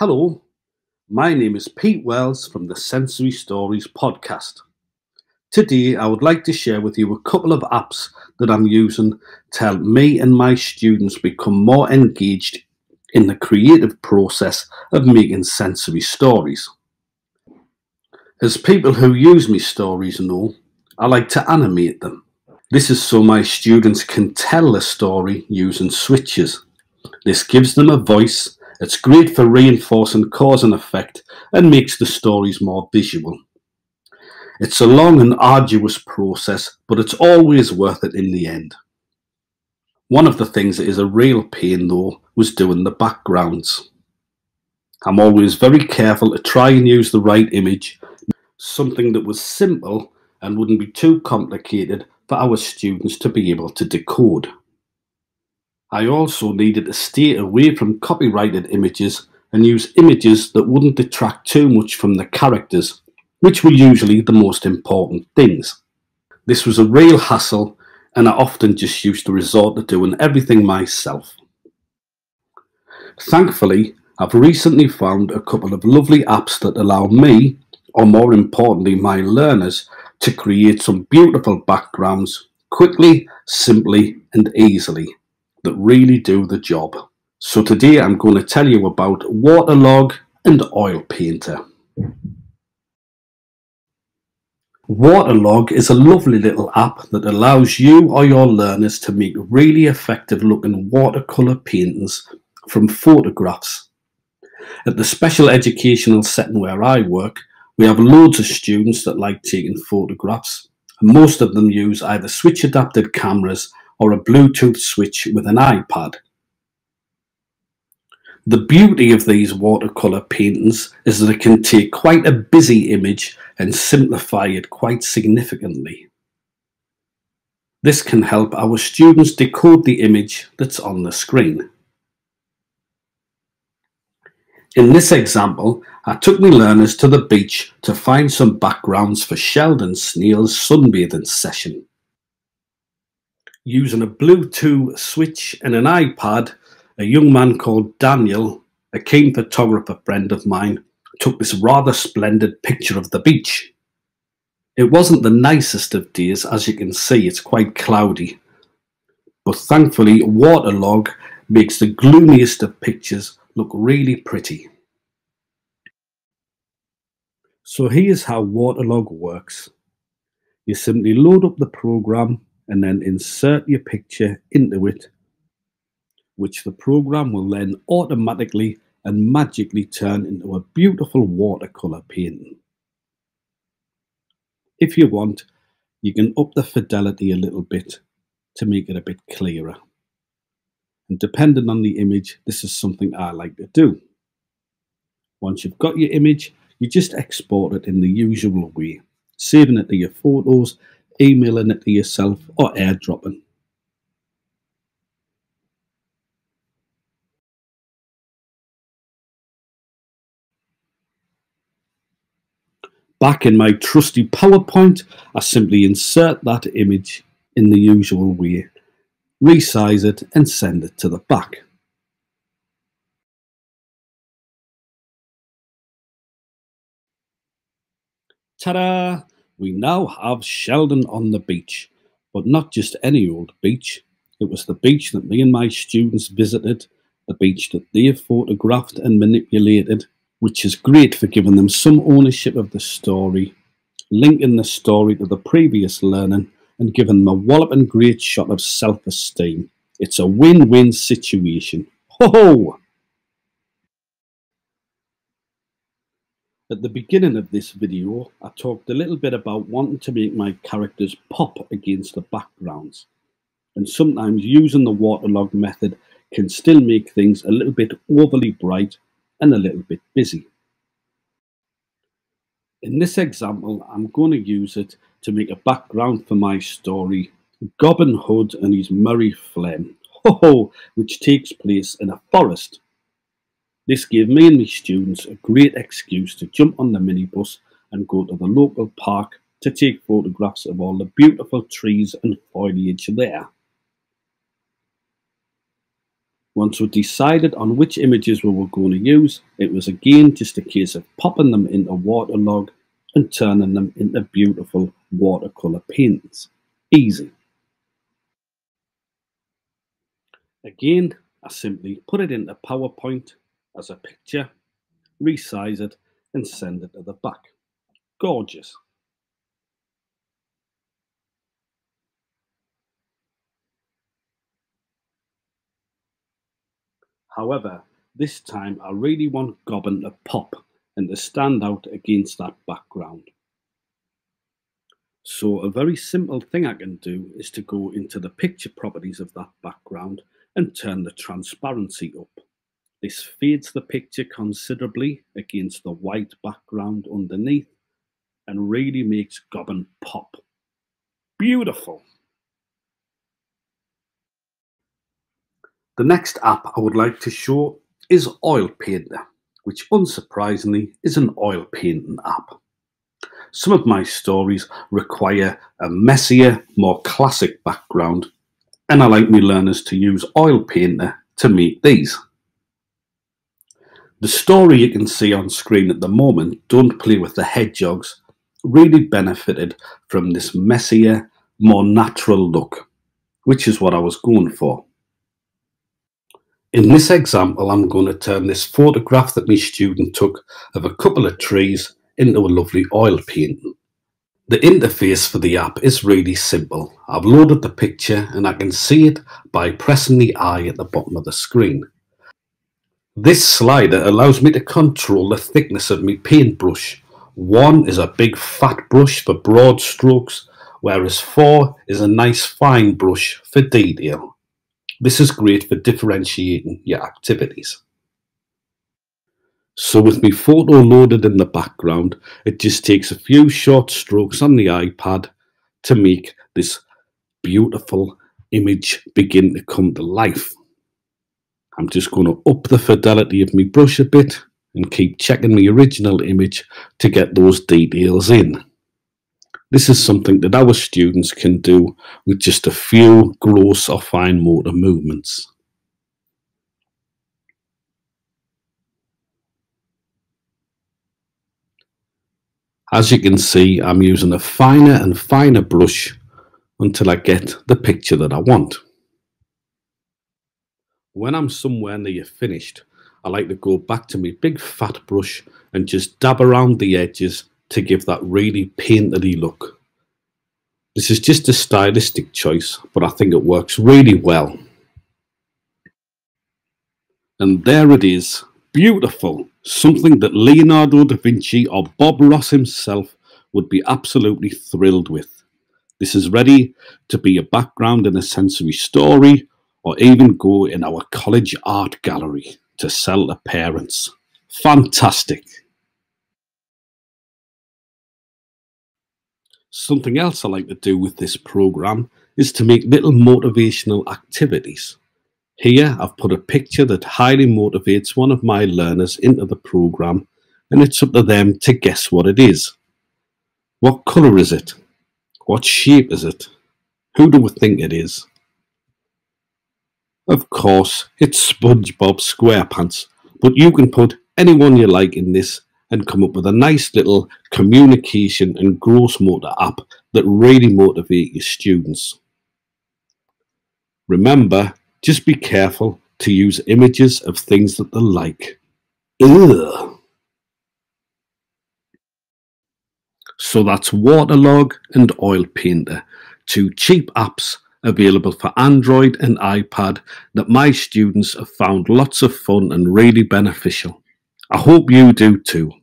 Hello, my name is Pete Wells from the Sensory Stories podcast. Today, I would like to share with you a couple of apps that I'm using to help me and my students become more engaged in the creative process of making sensory stories. As people who use my stories know, I like to animate them. This is so my students can tell the story using switches. This gives them a voice. It's great for reinforcing cause and effect and makes the stories more visual. It's a long and arduous process, but it's always worth it in the end. One of the things that is a real pain though was doing the backgrounds. I'm always very careful to try and use the right image, something that was simple and wouldn't be too complicated for our students to be able to decode. I also needed to stay away from copyrighted images and use images that wouldn't detract too much from the characters, which were usually the most important things. This was a real hassle, and I often just used to resort to doing everything myself. Thankfully, I've recently found a couple of lovely apps that allow me, or more importantly my learners, to create some beautiful backgrounds quickly, simply and easily that really do the job. So today I'm going to tell you about Waterlog and Oil Painter. Waterlog is a lovely little app that allows you or your learners to make really effective looking watercolour paintings from photographs. At the special educational setting where I work, we have loads of students that like taking photographs, and most of them use either switch adapted cameras or a Bluetooth switch with an iPad. The beauty of these watercolour paintings is that it can take quite a busy image and simplify it quite significantly. This can help our students decode the image that's on the screen. In this example, I took my learners to the beach to find some backgrounds for Sheldon Snail's sunbathing session. Using a Bluetooth switch and an iPad, a young man called Daniel, a keen photographer friend of mine, took this rather splendid picture of the beach. It wasn't the nicest of days, as you can see, it's quite cloudy. But thankfully, Waterlog makes the gloomiest of pictures look really pretty. So here's how Waterlog works. You simply load up the program and then insert your picture into it, which the program will then automatically and magically turn into a beautiful watercolour painting. If you want, you can up the fidelity a little bit to make it a bit clearer. And depending on the image, this is something I like to do. Once you've got your image, you just export it in the usual way, saving it to your photos, emailing it to yourself, or airdropping. Back in my trusty PowerPoint, I simply insert that image in the usual way, resize it and send it to the back. Ta-da! We now have Sheldon on the beach, but not just any old beach. It was the beach that me and my students visited, the beach that they photographed and manipulated, which is great for giving them some ownership of the story, linking the story to the previous learning, and giving them a walloping great shot of self-esteem. It's a win-win situation. Ho-ho! At the beginning of this video, I talked a little bit about wanting to make my characters pop against the backgrounds. And sometimes using the waterlog method can still make things a little bit overly bright and a little bit busy. In this example, I'm going to use it to make a background for my story, Gobbin Hood and his Murray Flem, which takes place in a forest. This gave me and my students a great excuse to jump on the minibus and go to the local park to take photographs of all the beautiful trees and foliage there. Once we decided on which images we were going to use, it was again just a case of popping them into waterlog and turning them into beautiful watercolour paintings. Easy. Again, I simply put it into PowerPoint as a picture, resize it and send it to the back. Gorgeous. However, this time I really want Gobbin to pop and to stand out against that background. So a very simple thing I can do is to go into the picture properties of that background and turn the transparency up. This fades the picture considerably against the white background underneath and really makes Gobbin pop. Beautiful. The next app I would like to show is Oil Painter, which unsurprisingly is an oil painting app. Some of my stories require a messier, more classic background, and I like my learners to use Oil Painter to make these. The story you can see on screen at the moment, Don't Play with the Hedgehogs, really benefited from this messier, more natural look, which is what I was going for. In this example, I'm going to turn this photograph that my student took of a couple of trees into a lovely oil painting. The interface for the app is really simple. I've loaded the picture and I can see it by pressing the eye at the bottom of the screen. This slider allows me to control the thickness of my paintbrush. 1 is a big fat brush for broad strokes, whereas 4 is a nice fine brush for detail. This is great for differentiating your activities. So with my photo loaded in the background, it just takes a few short strokes on the iPad to make this beautiful image begin to come to life. I'm just going to up the fidelity of my brush a bit and keep checking the original image to get those details in. This is something that our students can do with just a few gross or fine motor movements. As you can see, I'm using a finer and finer brush until I get the picture that I want. When I'm somewhere near finished, I like to go back to my big fat brush and just dab around the edges to give that really painterly look. This is just a stylistic choice, but I think it works really well. And there it is, beautiful, something that Leonardo da Vinci or Bob Ross himself would be absolutely thrilled with. This is ready to be a background in a sensory story, or even go in our college art gallery to sell to parents. Fantastic. Something else I like to do with this program is to make little motivational activities. Here I've put a picture that highly motivates one of my learners into the program, and it's up to them to guess what it is. What colour is it? What shape is it? Who do we think it is? Of course, it's SpongeBob SquarePants, but you can put anyone you like in this and come up with a nice little communication and gross motor app that really motivate your students. Remember, just be careful to use images of things that they like. Ugh. So that's Waterlog and Oil Painter, 2 cheap apps available for Android and iPad that my students have found lots of fun and really beneficial. I hope you do too.